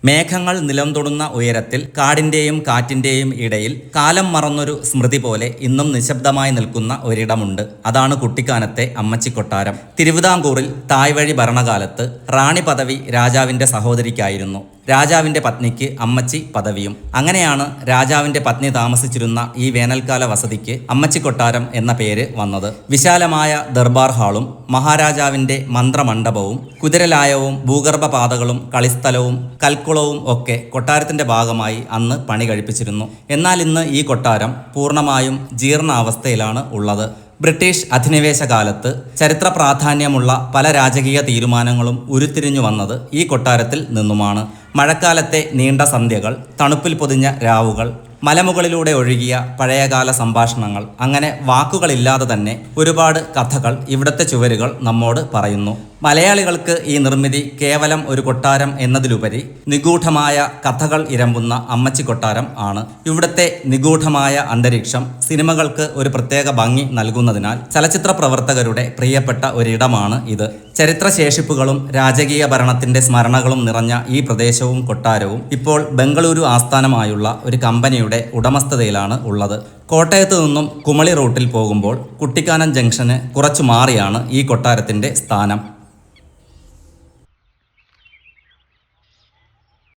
മേഘങ്ങൾ നിലം തൊടുന്ന ഉയരത്തിൽ കാടിൻ്റെയും കാറ്റിൻ്റെയും ഇടയിൽ കാലം മറന്നൊരു സ്മൃതി പോലെ ഇന്നും നിശബ്ദമായി നിൽക്കുന്ന ഒരിടമുണ്ട്. അതാണ് കുട്ടിക്കാനത്തെ അമ്മച്ചിക്കൊട്ടാരം. തിരുവിതാംകൂറിൽ തായ്വഴി ഭരണകാലത്ത് റാണി പദവി രാജാവിൻ്റെ സഹോദരിക്കായിരുന്നു. രാജാവിൻ്റെ പത്നിക്ക് അമ്മച്ചി പദവിയും. അങ്ങനെയാണ് രാജാവിൻ്റെ പത്നി താമസിച്ചിരുന്ന ഈ വേനൽക്കാല വസതിക്ക് അമ്മച്ചിക്കൊട്ടാരം എന്ന പേര് വന്നത്. വിശാലമായ ദർബാർ ഹാളും മഹാരാജാവിൻ്റെ മന്ത്രമണ്ഡപവും കുതിരലായവും ഭൂഗർഭ പാതകളും കളിസ്ഥലവും കൽക്കുളവും ഒക്കെ കൊട്ടാരത്തിൻ്റെ ഭാഗമായി അന്ന് പണി കഴിപ്പിച്ചിരുന്നു. എന്നാൽ ഇന്ന് ഈ കൊട്ടാരം പൂർണ്ണമായും ജീർണാവസ്ഥയിലാണ് ഉള്ളത്. ബ്രിട്ടീഷ് അധിനിവേശ കാലത്ത് ചരിത്ര പ്രാധാന്യമുള്ള പല രാജകീയ തീരുമാനങ്ങളും ഉരുത്തിരിഞ്ഞു വന്നത് ഈ കൊട്ടാരത്തിൽ നിന്നുമാണ്. മഴക്കാലത്തെ നീണ്ട സന്ധ്യകൾ, തണുപ്പിൽ പൊതിഞ്ഞ രാവുകൾ, മലമുകളിലൂടെ ഒഴുകിയ പഴയകാല സംഭാഷണങ്ങൾ, അങ്ങനെ വാക്കുകളില്ലാതെ തന്നെ ഒരുപാട് കഥകൾ ഇവിടുത്തെ ചുവരുകൾ നമ്മോട് പറയുന്നു. മലയാളികൾക്ക് ഈ നിർമ്മിതി കേവലം ഒരു കൊട്ടാരം എന്നതിലുപരി നിഗൂഢമായ കഥകൾ ഇരമ്പുന്ന അമ്മച്ചിക്കൊട്ടാരം ആണ്. ഇവിടുത്തെ നിഗൂഢമായ അന്തരീക്ഷം സിനിമകൾക്ക് ഒരു പ്രത്യേക ഭംഗി നൽകുന്നതിനാൽ ചലച്ചിത്ര പ്രവർത്തകരുടെ പ്രിയപ്പെട്ട ഒരിടമാണ് ഇത്. ചരിത്രശേഷിപ്പുകളും രാജകീയ ഭരണത്തിന്റെ സ്മരണകളും നിറഞ്ഞ ഈ പ്രദേശവും കൊട്ടാരവും ഇപ്പോൾ ബംഗളൂരു ആസ്ഥാനമായുള്ള ഒരു കമ്പനിയുടെ ഉടമസ്ഥതയിലാണ് ഉള്ളത്. കോട്ടയത്ത് നിന്നും കുമളി റൂട്ടിൽ പോകുമ്പോൾ കുട്ടിക്കാനം ജംഗ്ഷന് കുറച്ചു മാറിയാണ് ഈ കൊട്ടാരത്തിന്റെ സ്ഥാനം.